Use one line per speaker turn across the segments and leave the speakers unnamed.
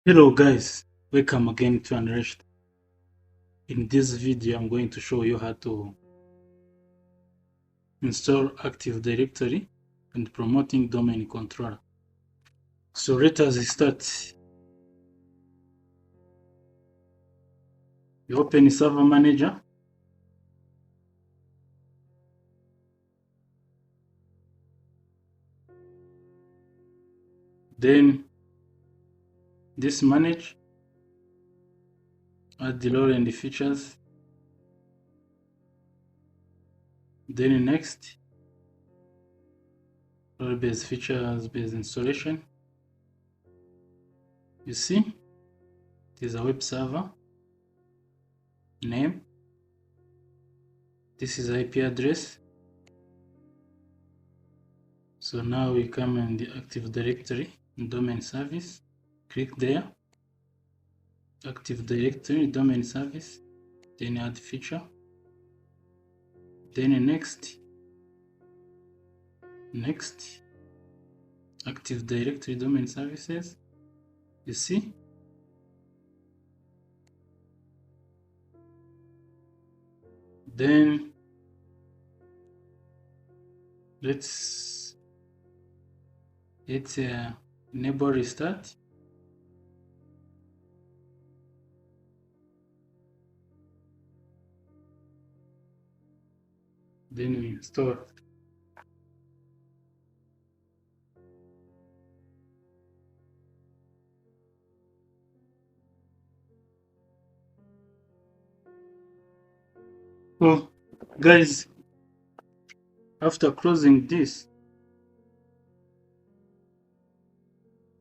Hello guys, welcome again to Unrest. In this video I'm going to show you how to install Active Directory and promoting domain controller. So let us start. You open Server Manager. Then this manage, add the role and the features. Then next, role-based features-based installation. You see, it is a web server name. This is IP address. So now we come in the Active Directory domain service. Click there, Active Directory domain service, then add feature, then next, Active Directory domain services. You see, then let's enable restart. Then we install. So guys, after closing this,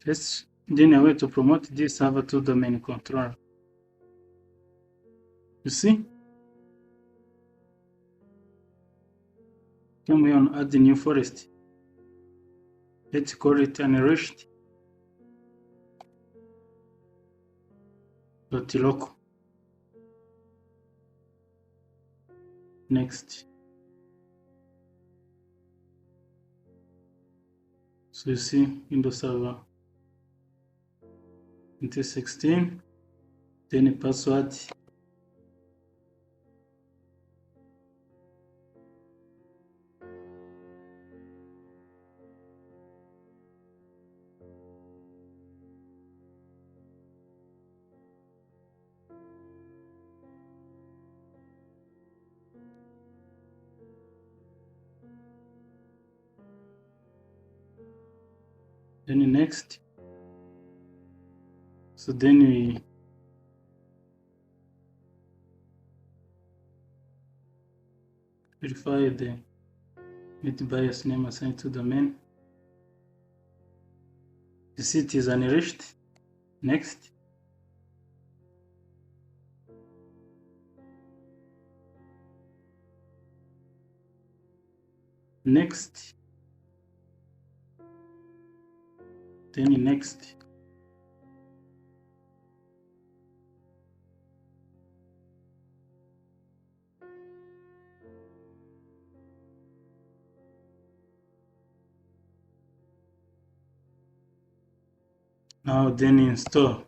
let's then a way to promote this server to domain controller. You see, come here and add the new forest. Let's call it Unrest .local. Next. So you see Windows Server 2016, then a password. Then next. So then we verify the BIOS name assigned to domain. You see it is Unrest. Next. Next. Then next. Now then install.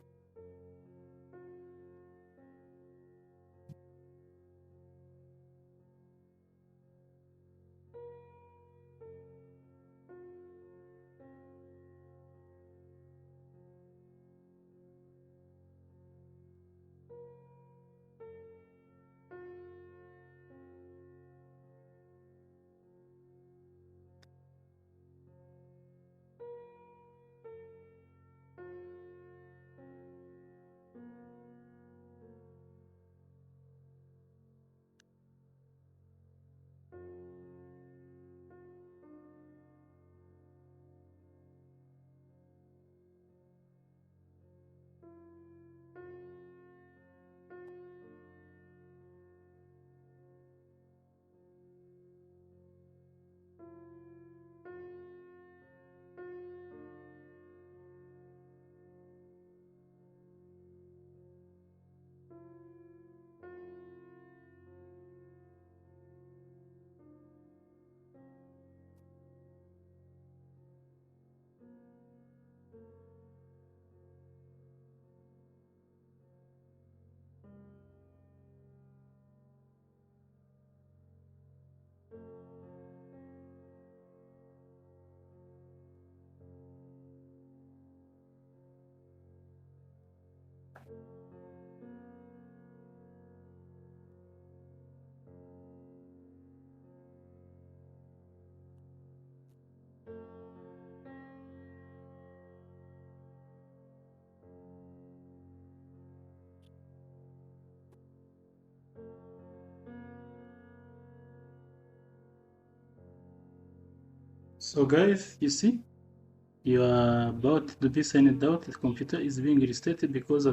So guys, you see, you are about to be signed out. The computer is being restarted because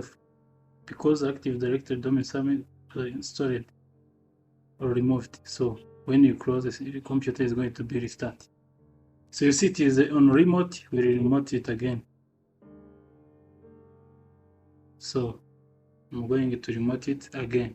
Active Directory domain submit installed or removed. So when you close this, the computer is going to be restarted. So you see it is on remote, we remote it again. So I'm going to remote it again.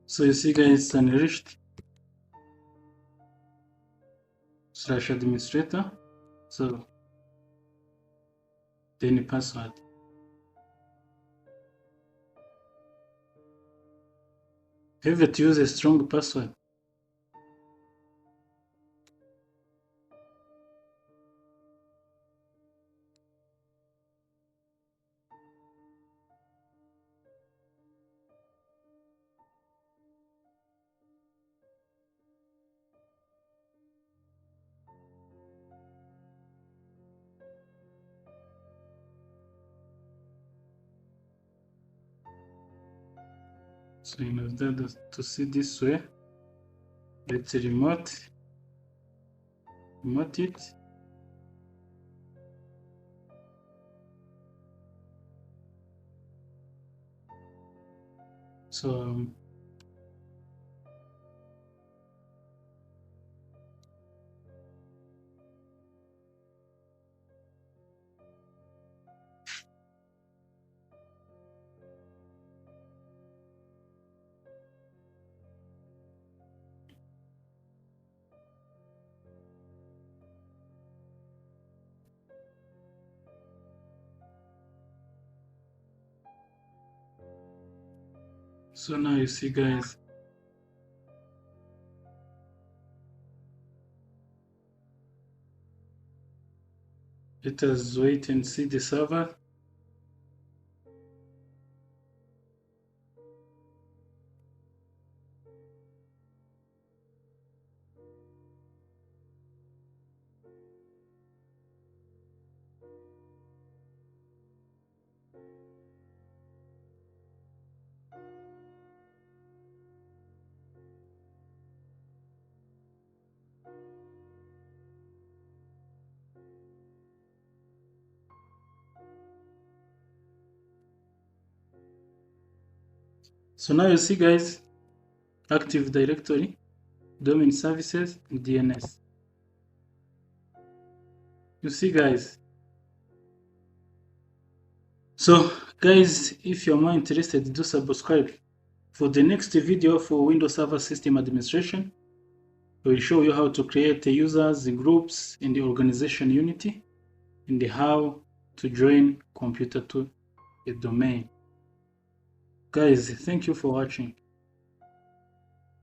So you see guys, it's enriched /administrator. So then password. You have to use a strong password. So in order to see this way, let's remote it. So so now you see guys, let us wait and see the server. So now you see guys, Active Directory, domain services, DNS. You see guys. So guys, if you're more interested, do subscribe. For the next video for Windows Server System Administration, we will show you how to create the users, the groups in the organization Unity, and how to join computer to a domain. Guys, thank you for watching.